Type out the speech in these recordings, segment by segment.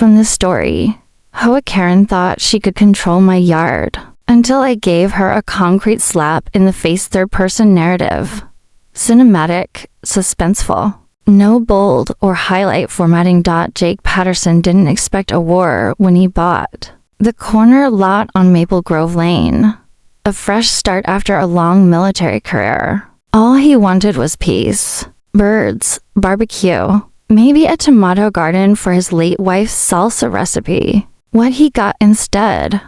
From the story, Hoakaren thought she could control my yard until I gave her a concrete slap in the face. Third-person narrative. Cinematic, suspenseful. No bold or highlight formatting. Jake Patterson didn't expect a war when he bought the corner lot on Maple Grove Lane. A fresh start after a long military career. All he wanted was peace, birds, barbecue, maybe a tomato garden for his late wife's salsa recipe. What he got instead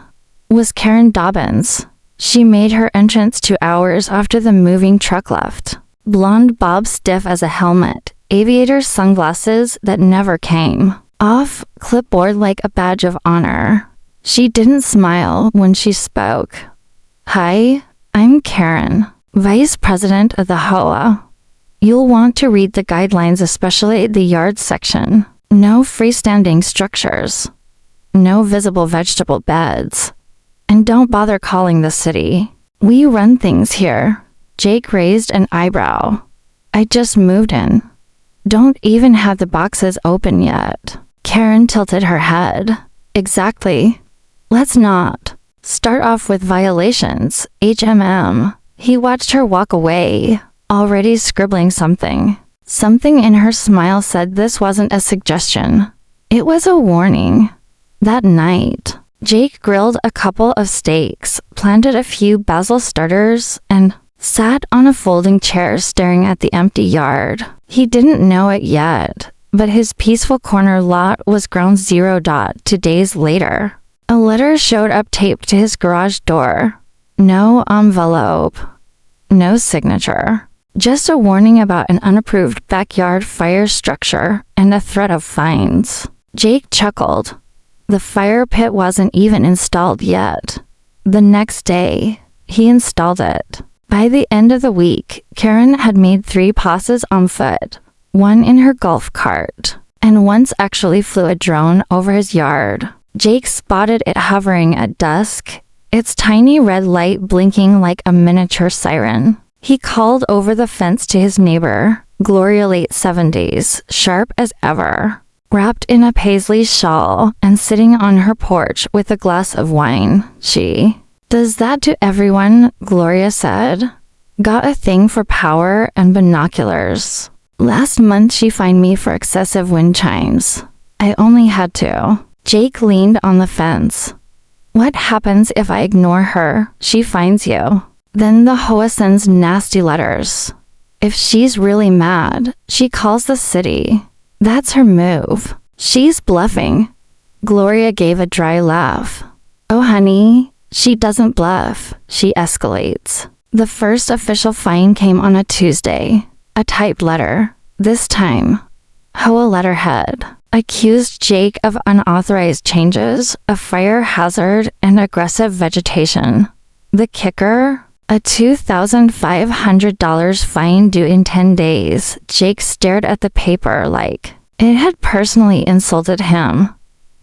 was Karen Dobbins. She made her entrance 2 hours after the moving truck left. Blonde bob stiff as a helmet, aviator sunglasses that never came off, clipboard like a badge of honor. She didn't smile when she spoke. Hi, I'm Karen, Vice President of the HOA. You'll want to read the guidelines, especially the yard section. No freestanding structures. No visible vegetable beds. And don't bother calling the city. We run things here. Jake raised an eyebrow. I just moved in. Don't even have the boxes open yet. Karen tilted her head. Exactly. Let's not start off with violations. HMM. He watched her walk away, already scribbling something. Something in her smile said this wasn't a suggestion. It was a warning. That night, Jake grilled a couple of steaks, planted a few basil starters, and sat on a folding chair staring at the empty yard. He didn't know it yet, but his peaceful corner lot was ground zero. 2 days later, a letter showed up taped to his garage door. No envelope. No signature. Just a warning about an unapproved backyard fire structure and a threat of fines. Jake chuckled. The fire pit wasn't even installed yet. The next day, he installed it. By the end of the week, Karen had made 3 passes on foot, 1 in her golf cart, and once actually flew a drone over his yard. Jake spotted it hovering at dusk, its tiny red light blinking like a miniature siren. He called over the fence to his neighbor, Gloria, late 70s, sharp as ever, wrapped in a paisley shawl and sitting on her porch with a glass of wine. She does that to everyone, Gloria said. Got a thing for power and binoculars. Last month she fined me for excessive wind chimes. I only had to. Jake leaned on the fence. What happens if I ignore her? She finds you. Then the HOA sends nasty letters. If she's really mad, she calls the city. That's her move. She's bluffing. Gloria gave a dry laugh. Oh honey, she doesn't bluff. She escalates. The first official fine came on a Tuesday. A typed letter. This time, HOA letterhead. Accused Jake of unauthorized changes, a fire hazard, and aggressive vegetation. The kicker? A $2,500 fine due in 10 days. Jake stared at the paper like it had personally insulted him.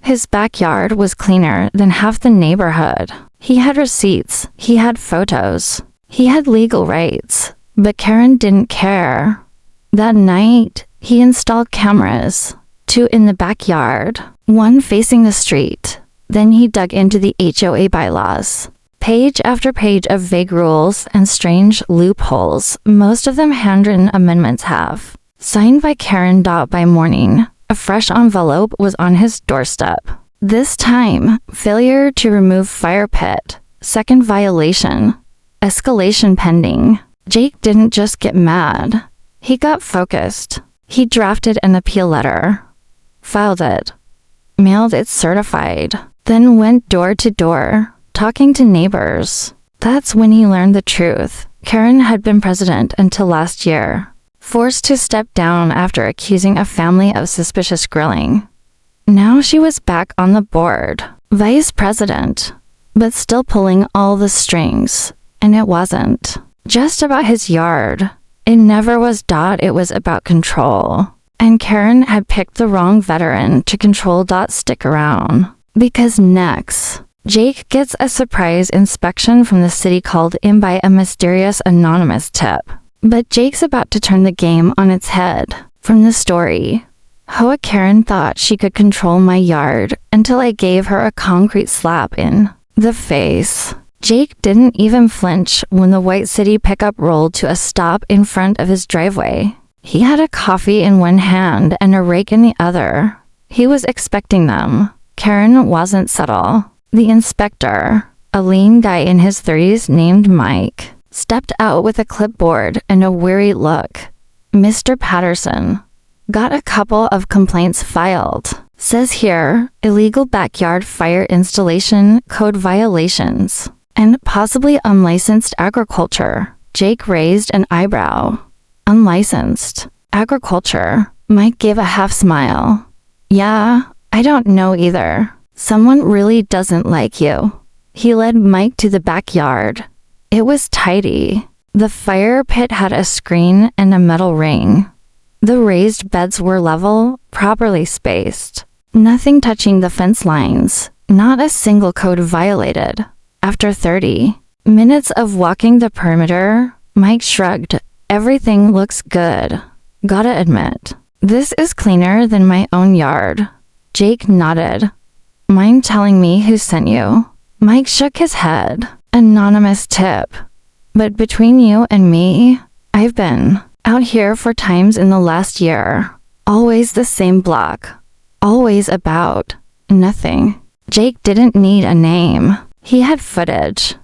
His backyard was cleaner than half the neighborhood. He had receipts. He had photos. He had legal rights. But Karen didn't care. That night, he installed cameras. 2 in the backyard, 1 facing the street. Then he dug into the HOA bylaws. Page after page of vague rules and strange loopholes, most of them handwritten amendments have. Signed by Karen. By morning, a fresh envelope was on his doorstep. This time, failure to remove fire pit, 2nd violation, escalation pending. Jake didn't just get mad. He got focused. He drafted an appeal letter, filed it, mailed it certified, then went door to door, talking to neighbors. That's when he learned the truth. Karen had been president until last year, forced to step down after accusing a family of suspicious grilling. Now she was back on the board, vice president, but still pulling all the strings. And it wasn't just about his yard. It never was. It was about control. And Karen had picked the wrong veteran to control. Stick around. Because next, Jake gets a surprise inspection from the city called in by a mysterious anonymous tip. But Jake's about to turn the game on its head. From the story, Hoakaren thought she could control my yard until I gave her a concrete slap in the face. Jake didn't even flinch when the White City pickup rolled to a stop in front of his driveway. He had a coffee in one hand and a rake in the other. He was expecting them. Karen wasn't subtle. The inspector, a lean guy in his 30s named Mike, stepped out with a clipboard and a weary look. Mr. Patterson, got a couple of complaints filed. Says here, illegal backyard fire installation code violations, and possibly unlicensed agriculture. Jake raised an eyebrow. Unlicensed agriculture. Mike gave a half smile. Yeah, I don't know either. Someone really doesn't like you. He led Mike to the backyard. It was tidy. The fire pit had a screen and a metal ring. The raised beds were level, properly spaced. Nothing touching the fence lines. Not a single code violated. After 30 minutes of walking the perimeter, Mike shrugged. Everything looks good. Gotta admit, this is cleaner than my own yard. Jake nodded. Mind telling me who sent you? Mike shook his head. Anonymous tip. But between you and me, I've been out here 4 times in the last year. Always the same block. Always about nothing. Jake didn't need a name. He had footage.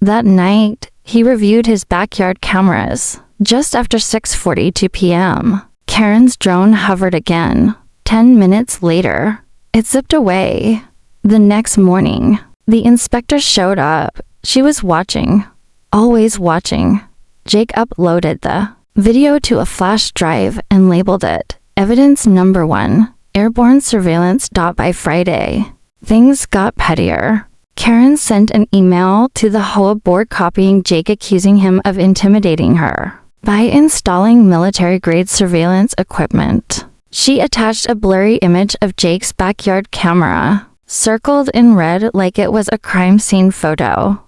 That night, he reviewed his backyard cameras. Just after 6:42 p.m., Karen's drone hovered again. 10 minutes later, it zipped away. The next morning, the inspector showed up. She was watching. Always watching. Jake uploaded the video to a flash drive and labeled it Evidence Number 1, Airborne Surveillance. By Friday, things got pettier. Karen sent an email to the HOA board copying Jake, accusing him of intimidating her by installing military-grade surveillance equipment. She attached a blurry image of Jake's backyard camera, circled in red like it was a crime scene photo.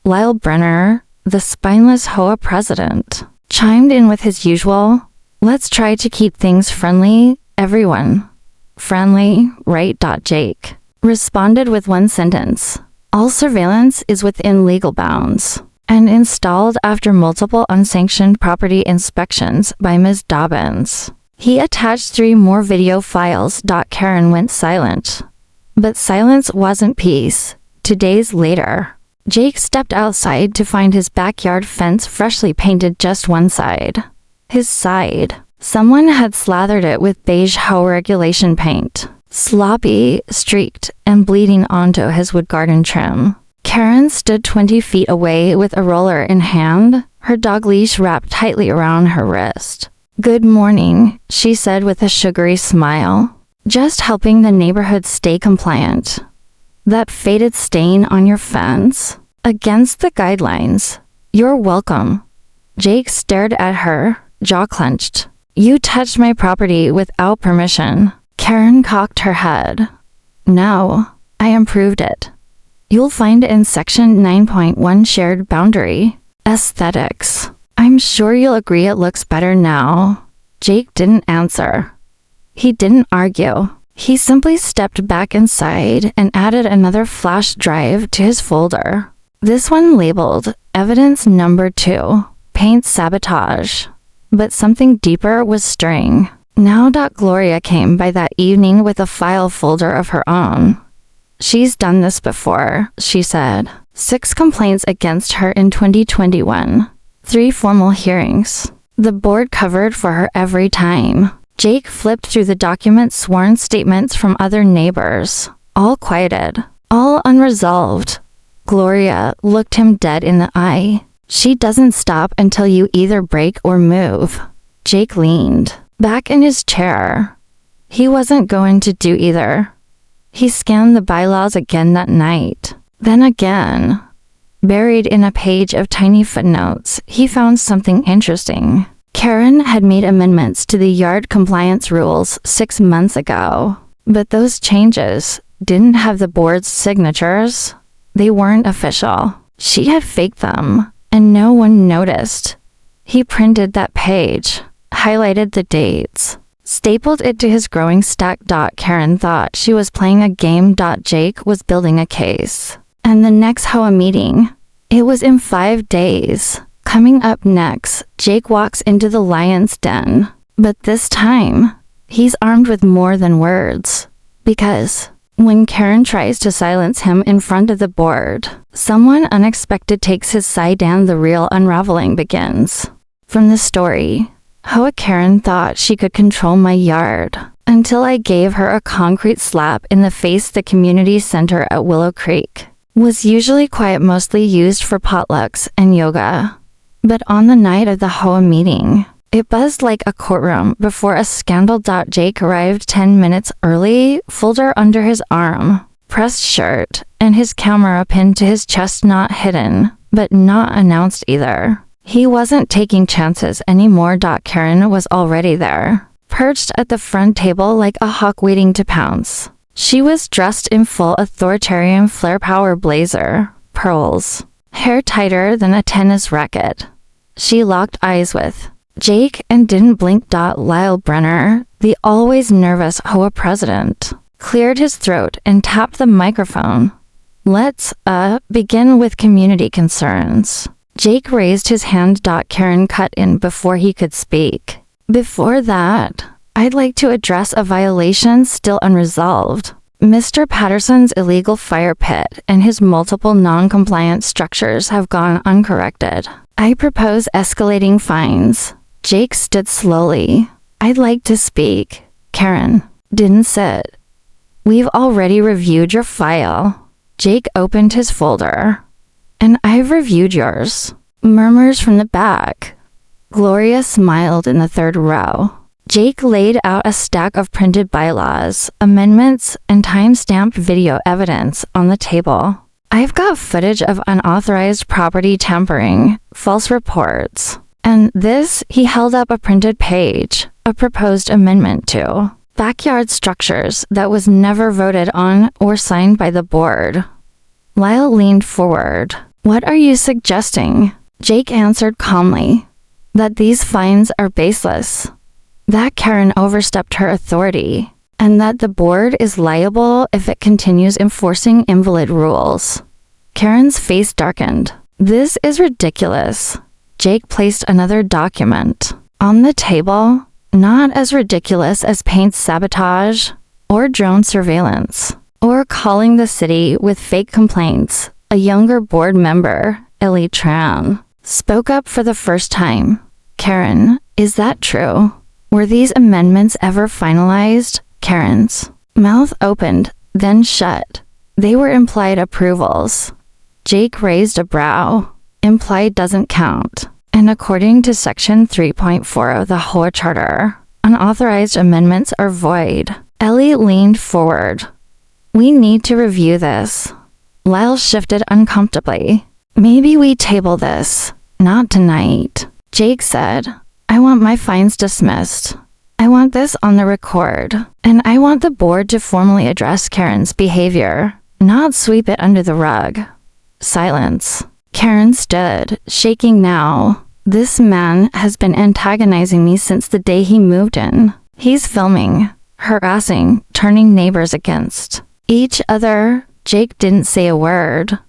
Lyle Brenner, the spineless HOA president, chimed in with his usual, "Let's try to keep things friendly, everyone." Friendly, right? Jake responded with one sentence. All surveillance is within legal bounds and installed after multiple unsanctioned property inspections by Ms. Dobbins. He attached 3 more video files. Karen went silent. But silence wasn't peace. 2 days later, Jake stepped outside to find his backyard fence freshly painted just one side. His side. Someone had slathered it with beige HOA regulation paint. Sloppy, streaked, and bleeding onto his wood garden trim. Karen stood 20 feet away with a roller in hand, her dog leash wrapped tightly around her wrist. "Good morning," she said with a sugary smile. "Just helping the neighborhood stay compliant. That faded stain on your fence? Against the guidelines. You're welcome." Jake stared at her, jaw clenched. "You touched my property without permission." Karen cocked her head. "No, I improved it. You'll find it in Section 9.1 Shared Boundary. Aesthetics. I'm sure you'll agree it looks better now." Jake didn't answer. He didn't argue. He simply stepped back inside and added another flash drive to his folder. This one labeled Evidence Number 2, Paint Sabotage. But something deeper was stirring. Now Gloria came by that evening with a file folder of her own. "She's done this before," she said. 6 complaints against her in 2021. 3 formal hearings. The board covered for her every time. Jake flipped through the documents, sworn statements from other neighbors. All quieted. All unresolved. Gloria looked him dead in the eye. "She doesn't stop until you either break or move." Jake leaned back in his chair. He wasn't going to do either. He scanned the bylaws again that night. Then again. Buried in a page of tiny footnotes, he found something interesting. Karen had made amendments to the yard compliance rules 6 months ago. But those changes didn't have the board's signatures. They weren't official. She had faked them, and no one noticed. He printed that page, highlighted the dates. stapled it to his growing stack. Karen thought she was playing a game. Jake was building a case. And the next HOA meeting, it was in 5 days. Coming up next, Jake walks into the lion's den. But this time, he's armed with more than words. Because when Karen tries to silence him in front of the board, someone unexpected takes his side and the real unraveling begins. From the story, Hoakaren thought she could control my yard until I gave her a concrete slap in the face. The community center at Willow Creek was usually quiet, mostly used for potlucks and yoga. But on the night of the HOA meeting, it buzzed like a courtroom before a scandal. Jake arrived 10 minutes early, folder under his arm, pressed shirt, and his camera pinned to his chest, not hidden, but not announced either. He wasn't taking chances anymore. Karen was already there, perched at the front table like a hawk waiting to pounce. She was dressed in full authoritarian flare power blazer, pearls, hair tighter than a tennis racket. She locked eyes with Jake and didn't blink. Lyle Brenner, the always nervous HOA president, cleared his throat and tapped the microphone. Let's, begin with community concerns. Jake raised his hand. Karen cut in before he could speak. Before that, I'd like to address a violation still unresolved. Mr. Patterson's illegal fire pit and his multiple non-compliant structures have gone uncorrected. I propose escalating fines. Jake stood slowly. I'd like to speak. Karen didn't sit. We've already reviewed your file. Jake opened his folder. And I've reviewed yours. Murmurs from the back. Gloria smiled in the third row. Jake laid out a stack of printed bylaws, amendments, and time-stamped video evidence on the table. I've got footage of unauthorized property tampering, false reports, and this, he held up a printed page, a proposed amendment to backyard structures that was never voted on or signed by the board. Lyle leaned forward. What are you suggesting? Jake answered calmly, that these fines are baseless, that Karen overstepped her authority, and that the board is liable if it continues enforcing invalid rules. Karen's face darkened. This is ridiculous. Jake placed another document on the table, not as ridiculous as paint sabotage or drone surveillance or calling the city with fake complaints. A younger board member, Ellie Tran, spoke up for the first time. Karen, is that true? Were these amendments ever finalized? Karen's mouth opened, then shut. They were implied approvals. Jake raised a brow. Implied doesn't count. And according to Section 3.4 of the HOA Charter, unauthorized amendments are void. Ellie leaned forward. We need to review this. Lyle shifted uncomfortably. Maybe we table this. Not tonight. Jake said, I want my fines dismissed. I want this on the record. And I want the board to formally address Karen's behavior, not sweep it under the rug. Silence. Karen stood, shaking now. This man has been antagonizing me since the day he moved in. He's filming, harassing, turning neighbors against each other. Jake didn't say a word.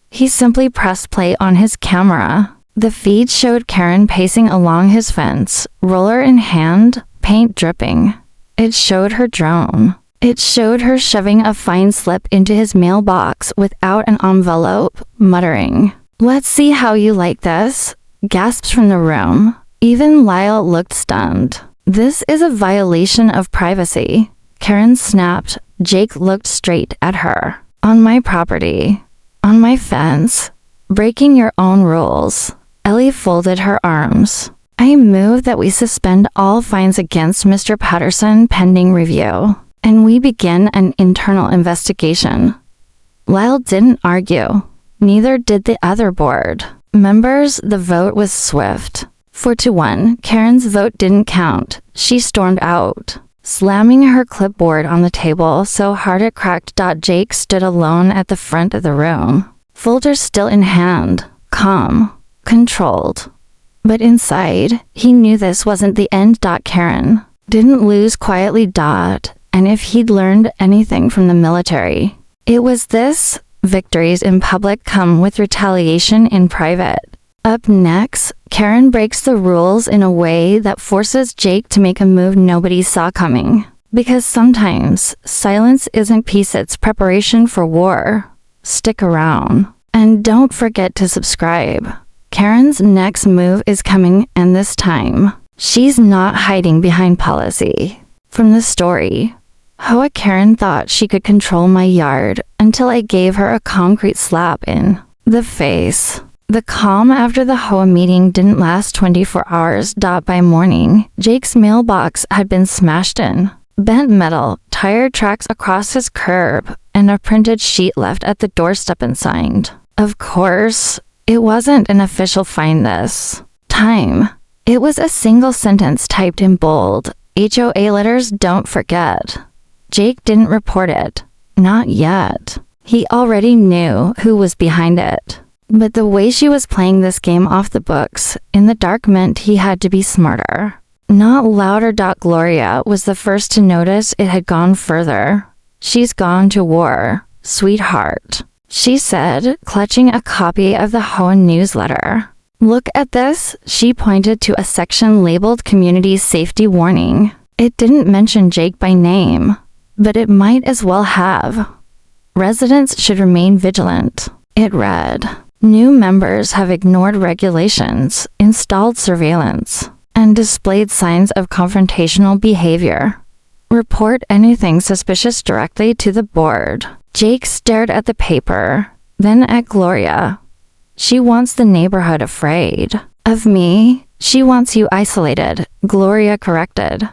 He simply pressed play on his camera. The feed showed Karen pacing along his fence, roller in hand, paint dripping. It showed her drone. It showed her shoving a fine slip into his mailbox without an envelope, muttering, Let's see how you like this. Gasps from the room. Even Lyle looked stunned. This is a violation of privacy. Karen snapped. Jake looked straight at her. On my property. On my fence. Breaking your own rules. Ellie folded her arms. I move that we suspend all fines against Mr. Patterson pending review, and we begin an internal investigation. Lyle didn't argue. Neither did the other board members. The vote was swift. 4-1. Karen's vote didn't count. She stormed out, slamming her clipboard on the table so hard it cracked. Jake stood alone at the front of the room, folder still in hand, calm, controlled. But inside, he knew this wasn't the end. Karen Didn't lose quietly. And if he'd learned anything from the military, it was this: victories in public come with retaliation in private. Up next, Karen breaks the rules in a way that forces Jake to make a move nobody saw coming. Because sometimes, silence isn't peace, it's preparation for war. Stick around. And don't forget to subscribe. Karen's next move is coming, and this time, she's not hiding behind policy. From the story, Hoakaren thought she could control my yard until I gave her a concrete slap in the face. The calm after the HOA meeting didn't last 24 hours. By morning, Jake's mailbox had been smashed in. Bent metal, tire tracks across his curb, and a printed sheet left at the doorstep unsigned. Of course, it wasn't an official find this time. It was a single sentence typed in bold. HOA letters, don't forget. Jake didn't report it. Not yet. He already knew who was behind it. But the way she was playing this game off the books in the dark meant he had to be smarter. Not louder. Gloria was the first to notice it had gone further. She's gone to war, sweetheart, she said, clutching a copy of the HOA newsletter. Look at this. She pointed to a section labeled Community Safety Warning. It didn't mention Jake by name, but it might as well have. Residents should remain vigilant. It read, new members have ignored regulations, installed surveillance, and displayed signs of confrontational behavior. Report anything suspicious directly to the board. Jake stared at the paper, then at Gloria. She wants the neighborhood afraid of me. She wants you isolated, Gloria corrected.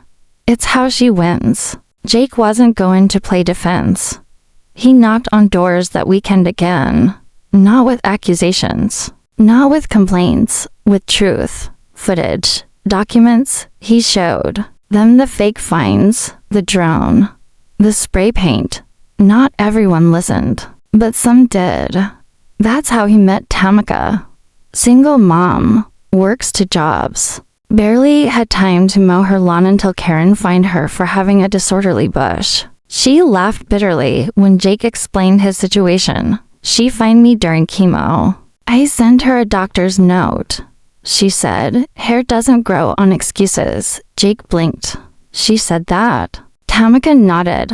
It's how she wins. Jake wasn't going to play defense. He knocked on doors that weekend again. Not with accusations, not with complaints, with truth, footage, documents. He showed them the fake finds, the drone, the spray paint. Not everyone listened, but some did. That's how he met Tamika. Single mom, works 2 jobs. Barely had time to mow her lawn until Karen fined her for having a disorderly bush. She laughed bitterly when Jake explained his situation. She fined me during chemo. I sent her a doctor's note. She said, hair doesn't grow on excuses. Jake blinked. She said that. Tamika nodded.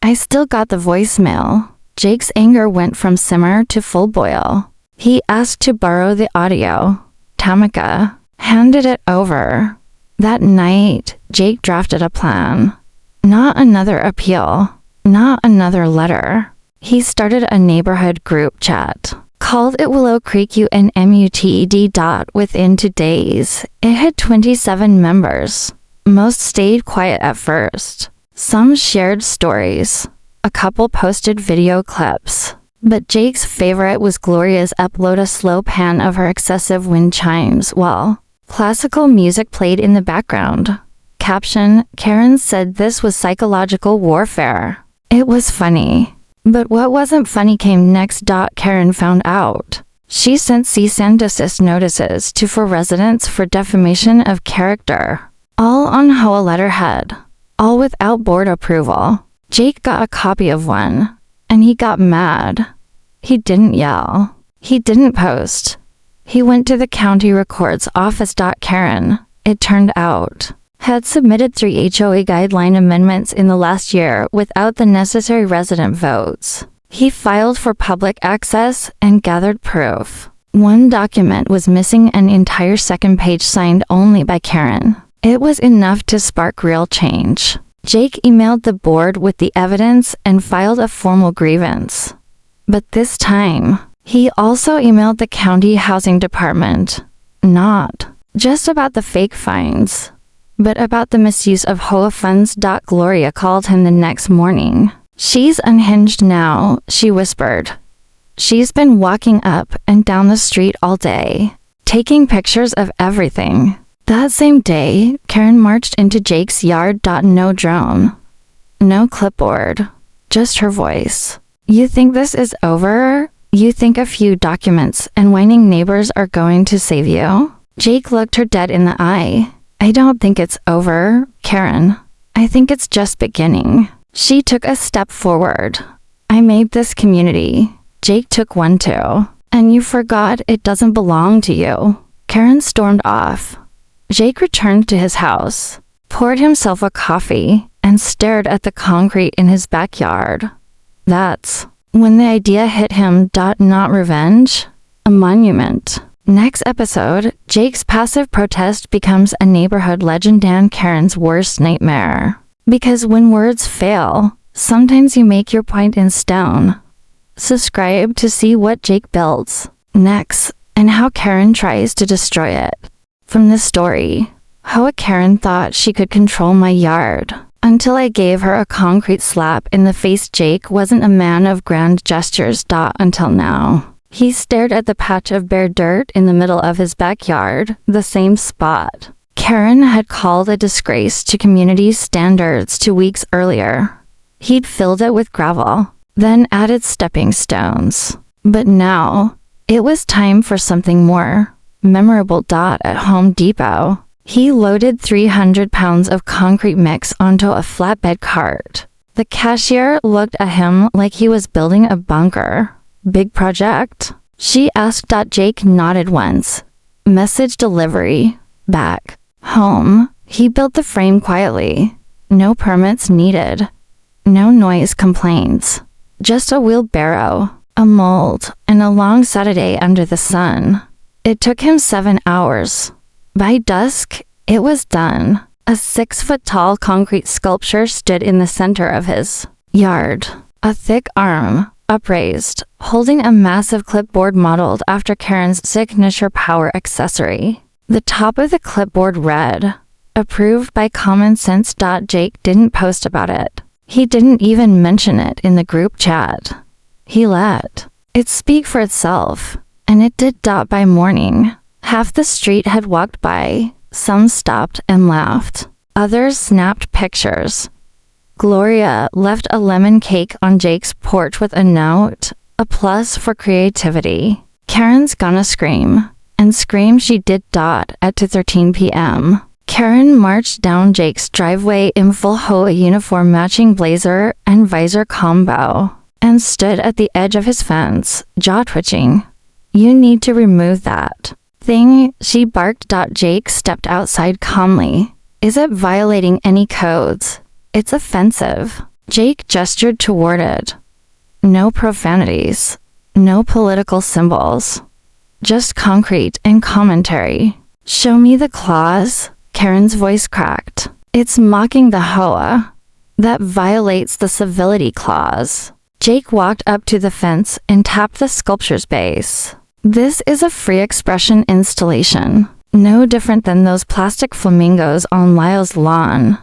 I still got the voicemail. Jake's anger went from simmer to full boil. He asked to borrow the audio. Tamika handed it over. That night, Jake drafted a plan. Not another appeal. Not another letter. He started a neighborhood group chat. Called it Willow Creek UNMUTED. Within 2 days, it had 27 members. Most stayed quiet at first. Some shared stories. A couple posted video clips. But Jake's favorite was Gloria's upload a slow pan of her excessive wind chimes while classical music played in the background. Caption, Karen said this was psychological warfare. It was funny. But what wasn't funny came next. Karen found out. She sent cease and desist notices to 4 residents for defamation of character. All on HOA letterhead. All without board approval. Jake got a copy of one, and he got mad. He didn't yell. He didn't post. He went to the county records office. Karen, it turned out, had submitted 3 HOA guideline amendments in the last year without the necessary resident votes. He filed for public access and gathered proof. One document was missing, an entire second page signed only by Karen. It was enough to spark real change. Jake emailed the board with the evidence and filed a formal grievance. But this time, he also emailed the county housing department. Not just about the fake fines, but about the misuse of HOA funds. Gloria called him the next morning. She's unhinged now, she whispered. She's been walking up and down the street all day, taking pictures of everything. That same day, Karen marched into Jake's yard. No drone. No clipboard. Just her voice. You think this is over? You think a few documents and whining neighbors are going to save you? Jake looked her dead in the eye. I don't think it's over, Karen. I think it's just beginning. She took a step forward. I made this community. Jake took one too. And you forgot it doesn't belong to you. Karen stormed off. Jake returned to his house, poured himself a coffee, and stared at the concrete in his backyard. That's when the idea hit him. Not revenge, a monument. Next episode, Jake's passive protest becomes a neighborhood legend and Karen's worst nightmare. Because when words fail, sometimes you make your point in stone. Subscribe to see what Jake builds next and how Karen tries to destroy it. From this story, Hoakaren thought she could control my yard until I gave her a concrete slap in the face. Jake wasn't a man of grand gestures. Until now. He stared at the patch of bare dirt in the middle of his backyard, the same spot Karen had called a disgrace to community standards 2 weeks earlier. He'd filled it with gravel, then added stepping stones. But now, it was time for something more memorable. At Home Depot, he loaded 300 pounds of concrete mix onto a flatbed cart. The cashier looked at him like he was building a bunker. Big project? She asked. Jake nodded once. Message delivery. Back home, he built the frame quietly. No permits needed. No noise complaints. Just a wheelbarrow, a mold, and a long Saturday under the sun. It took him 7 hours. By dusk, it was done. A 6-foot-tall concrete sculpture stood in the center of his yard. A thick arm, upraised, holding a massive clipboard modeled after Karen's signature power accessory. The top of the clipboard read, "Approved by Common Sense." Jake didn't post about it. He didn't even mention it in the group chat. He let it speak for itself, and it did. By morning, half the street had walked by. Some stopped and laughed. Others snapped pictures. Gloria left a lemon cake on Jake's porch with a note, a plus for creativity. Karen's gonna scream. And scream she did. At 2:13 p.m. Karen marched down Jake's driveway in full HOA uniform, matching blazer and visor combo, and stood at the edge of his fence, jaw twitching. "You need to remove that thing," she barked. Jake stepped outside calmly. "Is it violating any codes? It's offensive." Jake gestured toward it. "No profanities. No political symbols. Just concrete and commentary." "Show me the clause." Karen's voice cracked. "It's mocking the HOA. That violates the civility clause." Jake walked up to the fence and tapped the sculpture's base. "This is a free expression installation. No different than those plastic flamingos on Lyle's lawn."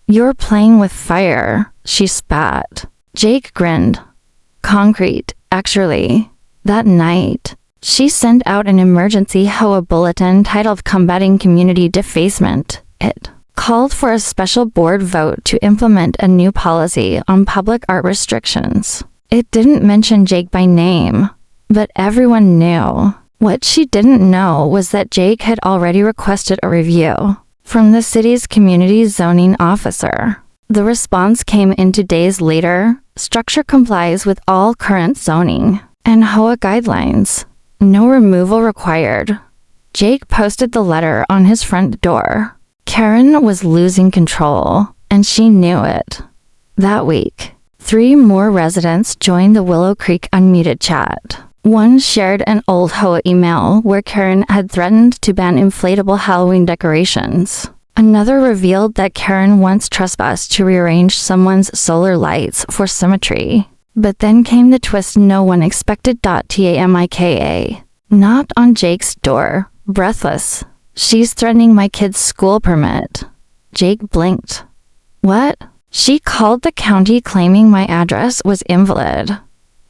"You're playing with fire," she spat. Jake grinned. "Concrete, actually." That night, she sent out an emergency HOA bulletin titled "Combating Community Defacement." It called for a special board vote to implement a new policy on public art restrictions. It didn't mention Jake by name, but everyone knew. What she didn't know was that Jake had already requested a review from the city's community zoning officer. The response came in 2 days later. Structure complies with all current zoning and HOA guidelines. No removal required. Jake posted the letter on his front door. Karen was losing control, and she knew it. That week, 3 more residents joined the Willow Creek unmuted chat. One shared an old HOA email where Karen had threatened to ban inflatable Halloween decorations. Another revealed that Karen once trespassed to rearrange someone's solar lights for symmetry. But then came the twist no one expected. Tamika. Knocked on Jake's door, breathless. "She's threatening my kid's school permit." Jake blinked. "What?" "She called the county claiming my address was invalid.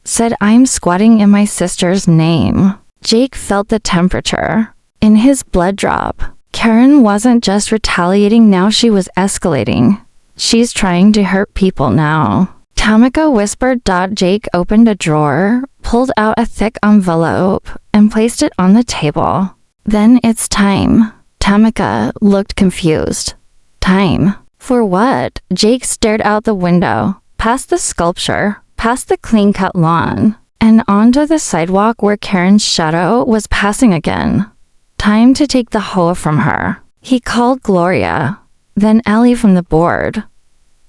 Said I'm squatting in my sister's name." Jake felt the temperature in his blood drop. Karen wasn't just retaliating now, she was escalating. "She's trying to hurt people now." Tamika whispered. Jake opened a drawer, pulled out a thick envelope, and placed it on the table. "Then it's time Tamika looked confused. Time. For what? Jake stared out the window, past the sculpture, past the clean-cut lawn, and onto the sidewalk where Karen's shadow was passing again. Time to take the HOA from her. He called Gloria, then Ellie from the board.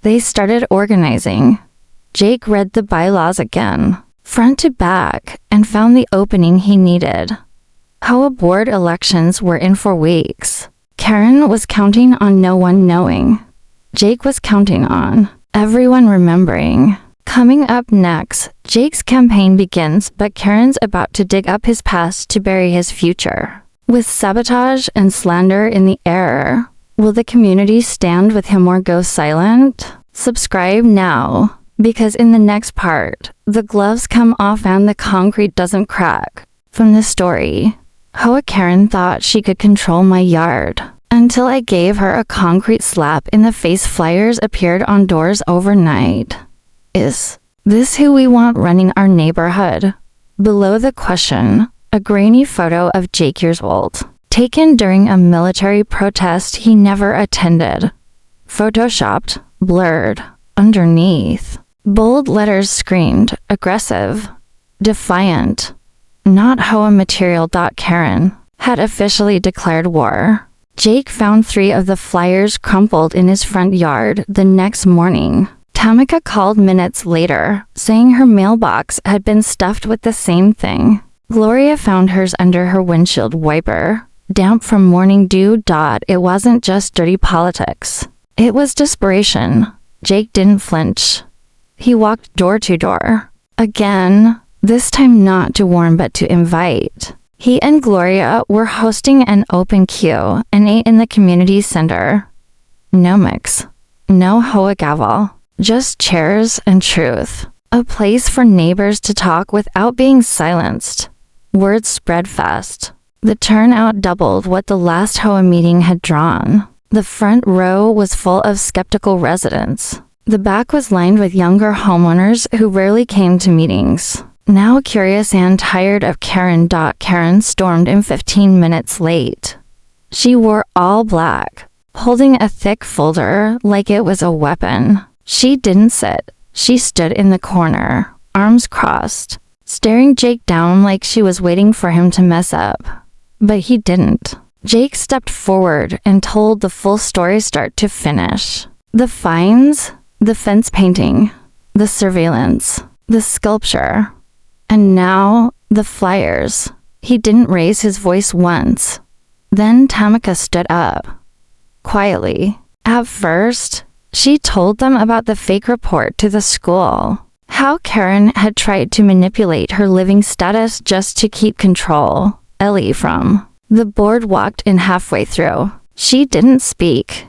They started organizing. Jake read the bylaws again, front to back, and found the opening he needed. HOA board elections were in 4 weeks. Karen was counting on no one knowing. Jake was counting on everyone remembering. Coming up next, Jake's campaign begins, but Karen's about to dig up his past to bury his future. With sabotage and slander in the air, will the community stand with him or go silent? Subscribe now, because in the next part, the gloves come off and the concrete doesn't crack. From the story, Hoakaren thought she could control my yard, until I gave her a concrete slap in the face. Flyers appeared on doors overnight. Is this who we want running our neighborhood? Below the question, a grainy photo of Jake years old, taken during a military protest he never attended. Photoshopped, blurred, underneath. Bold letters screamed, aggressive, defiant. Not HOA material. Karen had officially declared war. Jake found 3 of the flyers crumpled in his front yard the next morning. Tamika called minutes later, saying her mailbox had been stuffed with the same thing. Gloria found hers under her windshield wiper, damp from morning dew. It wasn't just dirty politics. It was desperation. Jake didn't flinch. He walked door to door. Again, this time not to warn but to invite. He and Gloria were hosting an open queue and ate in the community center. No mix. No HOA gavel. Just chairs and truth. A place for neighbors to talk without being silenced. Word spread fast. The turnout doubled what the last HOA meeting had drawn. The front row was full of skeptical residents. The back was lined with younger homeowners who rarely came to meetings. Now curious and tired of Karen. Karen stormed in 15 minutes late. She wore all black, holding a thick folder like it was a weapon. She didn't sit. She stood in the corner, arms crossed, staring Jake down like she was waiting for him to mess up. But he didn't. Jake stepped forward and told the full story start to finish. The fines, the fence painting, the surveillance, the sculpture, and now the flyers. He didn't raise his voice once. Then Tamika stood up. Quietly. At first, she told them about the fake report to the school. How Karen had tried to manipulate her living status just to keep control. Ellie from the board walked in halfway through. She didn't speak,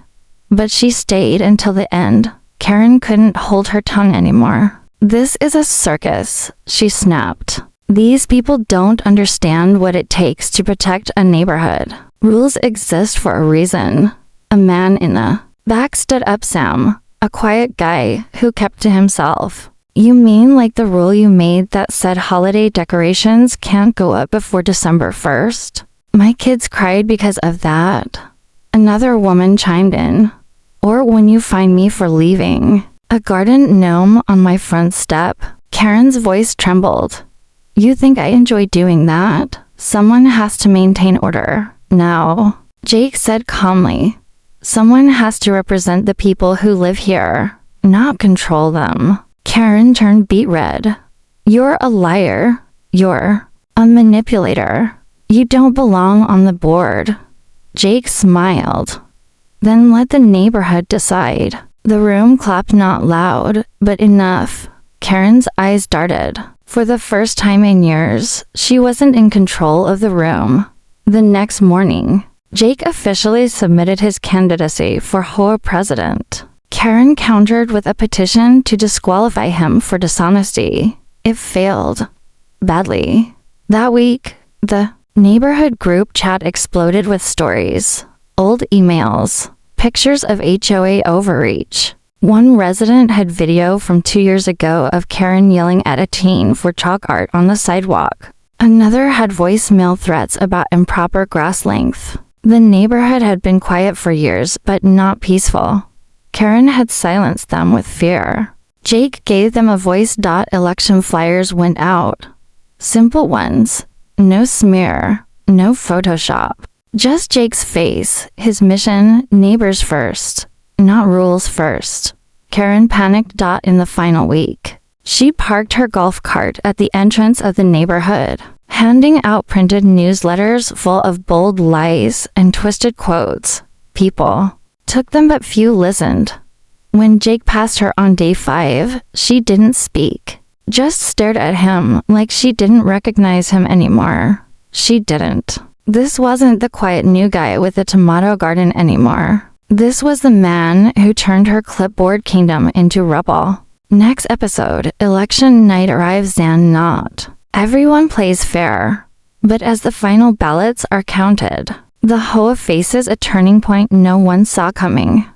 but she stayed until the end. Karen couldn't hold her tongue anymore. This is a circus, she snapped. These people don't understand what it takes to protect a neighborhood. Rules exist for a reason. A man in the back stood up. Sam, a quiet guy who kept to himself. You mean like the rule you made that said holiday decorations can't go up before December 1st? My kids cried because of that. Another woman chimed in. Or when you fine me for leaving a garden gnome on my front step. Karen's voice trembled. You think I enjoy doing that? Someone has to maintain order. Now, Jake said calmly. Someone has to represent the people who live here, not control them. Karen turned beet red. You're a liar. You're a manipulator. You don't belong on the board. Jake smiled. Then let the neighborhood decide. The room clapped, not loud, but enough. Karen's eyes darted. For the first time in years, she wasn't in control of the room. The next morning, Jake officially submitted his candidacy for HOA president. Karen countered with a petition to disqualify him for dishonesty. It failed. Badly. That week, the neighborhood group chat exploded with stories. Old emails. Pictures of HOA overreach. One resident had video from 2 years ago of Karen yelling at a teen for chalk art on the sidewalk. Another had voicemail threats about improper grass length. The neighborhood had been quiet for years, but not peaceful. Karen had silenced them with fear. Jake gave them a voice. Election flyers went out. Simple ones. No smear. No Photoshop. Just Jake's face, his mission, neighbors first, not rules first. Karen panicked. In the final week, she parked her golf cart at the entrance of the neighborhood, handing out printed newsletters full of bold lies and twisted quotes. People took them, but few listened. When Jake passed her on day 5, she didn't speak, just stared at him like she didn't recognize him anymore. She didn't. This wasn't the quiet new guy with a tomato garden anymore. This was the man who turned her clipboard kingdom into rubble. Next episode, election night arrives and not. Everyone plays fair. But as the final ballots are counted, the HOA faces a turning point no one saw coming.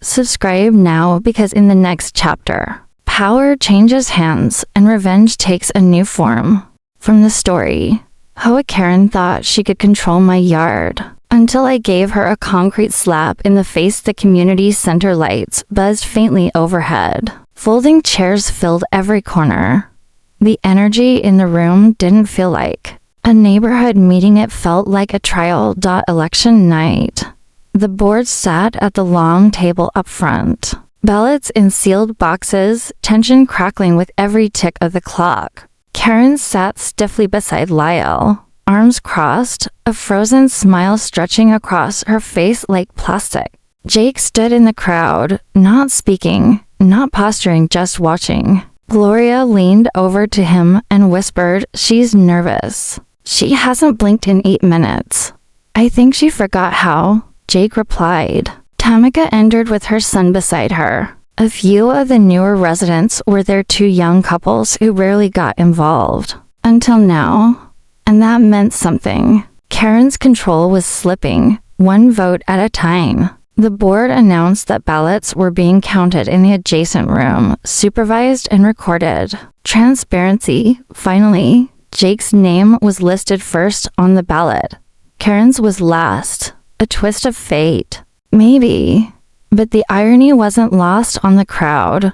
Subscribe now, because in the next chapter, power changes hands and revenge takes a new form. From the story, Hoakaren thought she could control my yard until I gave her a concrete slap in the face. The community center lights buzzed faintly overhead. Folding chairs filled every corner. The energy in the room didn't feel like a neighborhood meeting. It felt like a trial. Election night. The board sat at the long table up front. Ballots in sealed boxes, tension crackling with every tick of the clock. Karen sat stiffly beside Lyle, arms crossed, a frozen smile stretching across her face like plastic. Jake stood in the crowd, not speaking, not posturing, just watching. Gloria leaned over to him and whispered, "She's nervous. She hasn't blinked in 8 minutes." "I think she forgot how," Jake replied. Tamika entered with her son beside her. A few of the newer residents were their 2 young couples who rarely got involved. Until now. And that meant something. Karen's control was slipping, one vote at a time. The board announced that ballots were being counted in the adjacent room, supervised and recorded. Transparency, finally. Jake's name was listed first on the ballot. Karen's was last. A twist of fate. Maybe. But the irony wasn't lost on the crowd.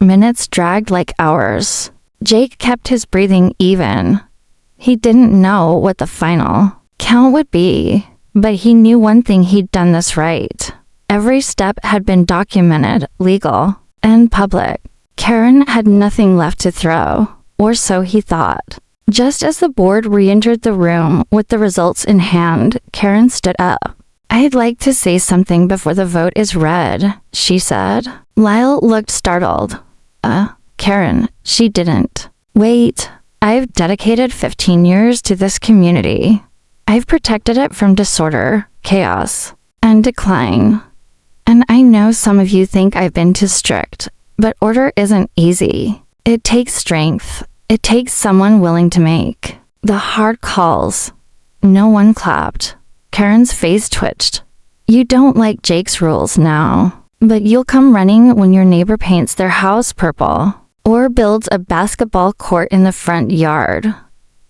Minutes dragged like hours. Jake kept his breathing even. He didn't know what the final count would be, but he knew one thing: he'd done this right. Every step had been documented, legal, and public. Karen had nothing left to throw, or so he thought. Just as the board re-entered the room with the results in hand, Karen stood up. "I'd like to say something before the vote is read," she said. Lyle looked startled. Karen, she didn't. "Wait, I've dedicated 15 years to this community. I've protected it from disorder, chaos, and decline. And I know some of you think I've been too strict, but order isn't easy. It takes strength. It takes someone willing to make the hard calls." No one clapped. Karen's face twitched. "You don't like Jake's rules now, but you'll come running when your neighbor paints their house purple or builds a basketball court in the front yard."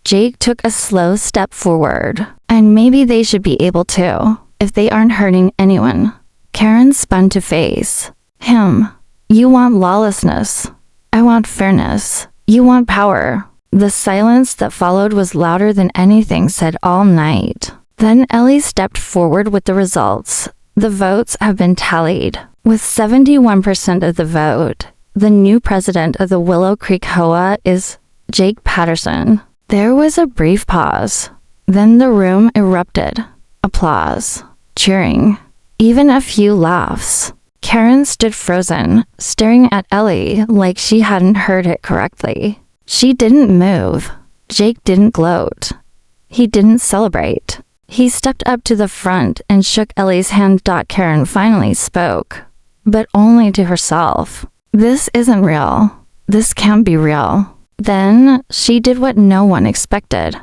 Jake took a slow step forward. "And maybe they should be able to, if they aren't hurting anyone." Karen spun to face him. "You want lawlessness. I want fairness. You want power." The silence that followed was louder than anything said all night. Then Ellie stepped forward with the results. "The votes have been tallied. With 71% of the vote, the new president of the Willow Creek HOA is Jake Patterson." There was a brief pause. Then the room erupted. Applause. Cheering. Even a few laughs. Karen stood frozen, staring at Ellie like she hadn't heard it correctly. She didn't move. Jake didn't gloat. He didn't celebrate. He stepped up to the front and shook Ellie's hand. Karen finally spoke, but only to herself. "This isn't real. This can't be real." Then she did what no one expected.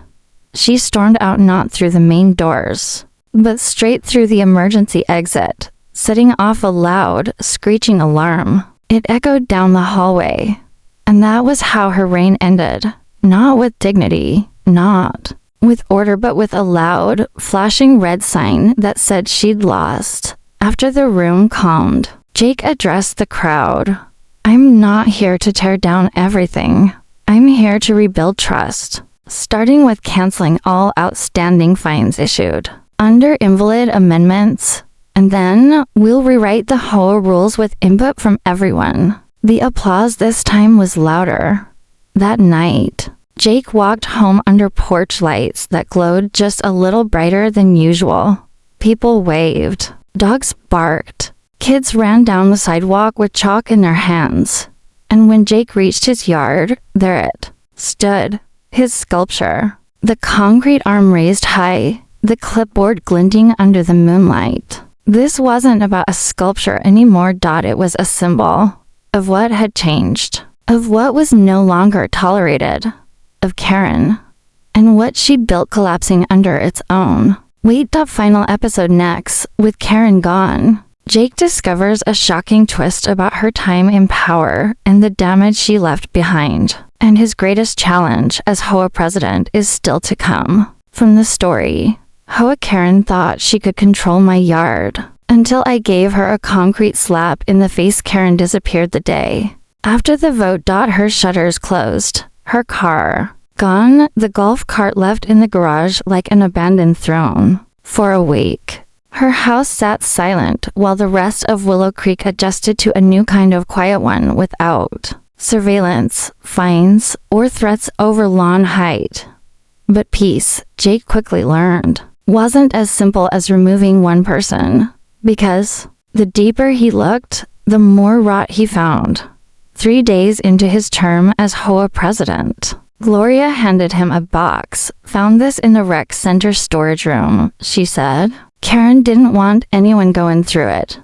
She stormed out, not through the main doors, but straight through the emergency exit, setting off a loud, screeching alarm. It echoed down the hallway, and that was how her reign ended. Not with dignity, not with order but with a loud, flashing red sign that said she'd lost. After the room calmed, Jake addressed the crowd. "I'm not here to tear down everything. I'm here to rebuild trust, starting with canceling all outstanding fines issued under invalid amendments, and then we'll rewrite the HOA rules with input from everyone." The applause this time was louder. That night, Jake walked home under porch lights that glowed just a little brighter than usual. People waved. Dogs barked. Kids ran down the sidewalk with chalk in their hands. And when Jake reached his yard, there it stood, his sculpture. The concrete arm raised high, the clipboard glinting under the moonlight. This wasn't about a sculpture anymore. It was a symbol of what had changed, of what was no longer tolerated, of Karen, and what she'd built collapsing under its own. Wait, final episode next. With Karen gone, Jake discovers a shocking twist about her time in power and the damage she left behind. And his greatest challenge as HOA president is still to come. From the story, Hoakaren thought she could control my yard until I gave her a concrete slap in the face. Karen disappeared the day after the vote. Her shutters closed, her car gone, the golf cart left in the garage like an abandoned throne. For a week, her house sat silent while the rest of Willow Creek adjusted to a new kind of quiet one without surveillance, fines, or threats over lawn height. But peace, Jake quickly learned, wasn't as simple as removing one person, because the deeper he looked, the more rot he found. 3 days into his term as HOA president, Gloria handed him a box. "Found this in the rec center storage room," she said. Karen didn't want anyone going through it.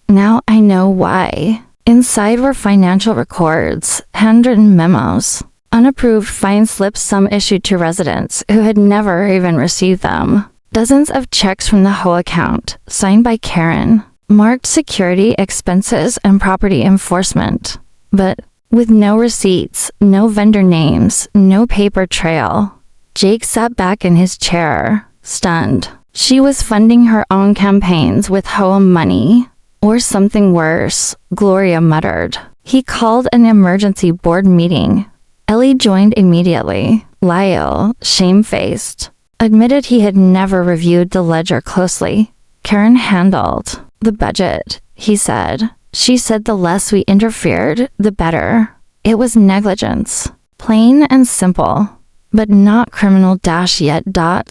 Now I know why. Inside were financial records, handwritten memos, unapproved fine slips, some issued to residents who had never even received them. Dozens of checks from the HOA account, signed by Karen, marked security expenses and property enforcement. But with no receipts, no vendor names, no paper trail. Jake sat back in his chair, stunned. She was funding her own campaigns with HOA money. Or something worse, Gloria muttered. He called an emergency board meeting. Ellie joined immediately. Lyle, shamefaced, admitted he had never reviewed the ledger closely. Karen handled the budget, he said. She said the less we interfered, the better. It was negligence. Plain and simple. But not criminal yet.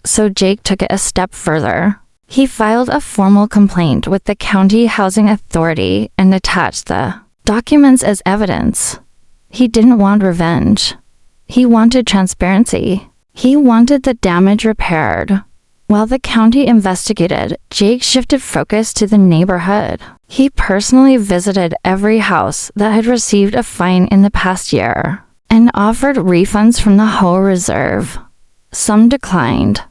So Jake took it a step further. He filed a formal complaint with the County Housing Authority and attached the documents as evidence. He didn't want revenge. He wanted transparency. He wanted the damage repaired. While the county investigated, Jake shifted focus to the neighborhood. He personally visited every house that had received a fine in the past year and offered refunds from the HOA reserve. Some declined.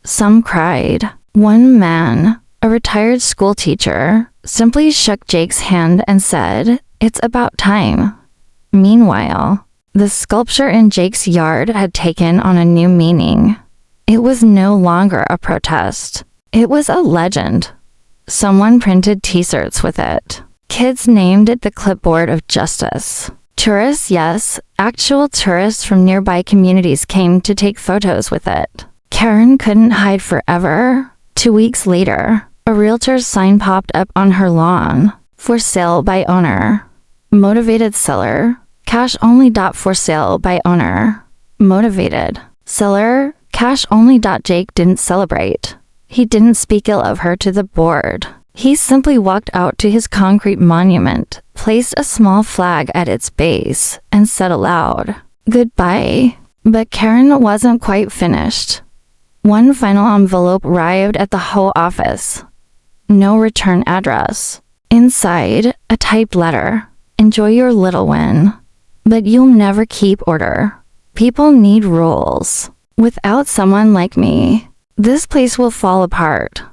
Some cried. One man, a retired school teacher, simply shook Jake's hand and said, "It's about time." Meanwhile, the sculpture in Jake's yard had taken on a new meaning. It was no longer a protest. It was a legend. Someone printed t-shirts with it. Kids named it the clipboard of justice. Tourists, yes, actual tourists from nearby communities came to take photos with it. Karen couldn't hide forever. 2 weeks later, a realtor's sign popped up on her lawn. For sale by owner. Motivated seller. Cash only. For sale by owner. Motivated seller. Cash only. Jake didn't celebrate. He didn't speak ill of her to the board. He simply walked out to his concrete monument, placed a small flag at its base, and said aloud, "Goodbye." But Karen wasn't quite finished. One final envelope arrived at the HOA office. No return address. Inside, a typed letter. "Enjoy your little win. But you'll never keep order. People need rules. Without someone like me, this place will fall apart.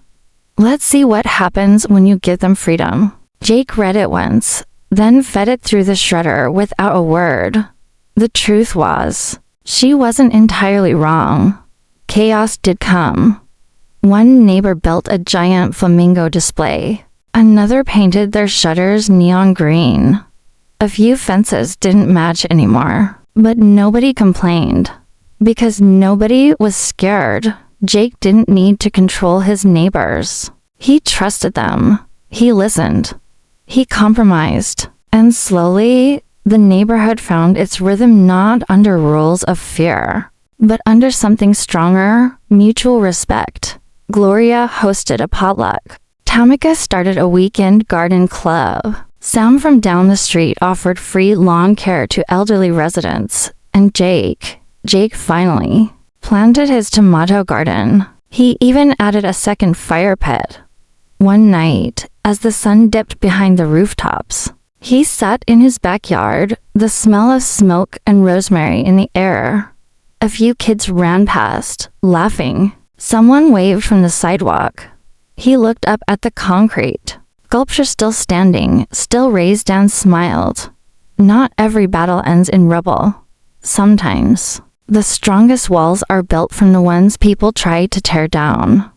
Let's see what happens when you give them freedom." Jake read it once, then fed it through the shredder without a word. The truth was, she wasn't entirely wrong. chaos did come. One neighbor built a giant flamingo display. Another painted their shutters neon green. A few fences didn't match anymore, but nobody complained. Because nobody was scared, Jake didn't need to control his neighbors. He trusted them. He listened. He compromised. And slowly, the neighborhood found its rhythm not under rules of fear, but under something stronger, mutual respect. Gloria hosted a potluck. Tamika started a weekend garden club. Sam from down the street offered free lawn care to elderly residents. And Jake finally planted his tomato garden. He even added a second fire pit. One night, as the sun dipped behind the rooftops, he sat in his backyard, the smell of smoke and rosemary in the air. A few kids ran past, laughing. Someone waved from the sidewalk. He looked up at the concrete. Sculpture still standing, still raised and smiled. Not every battle ends in rubble. Sometimes, the strongest walls are built from the ones people try to tear down.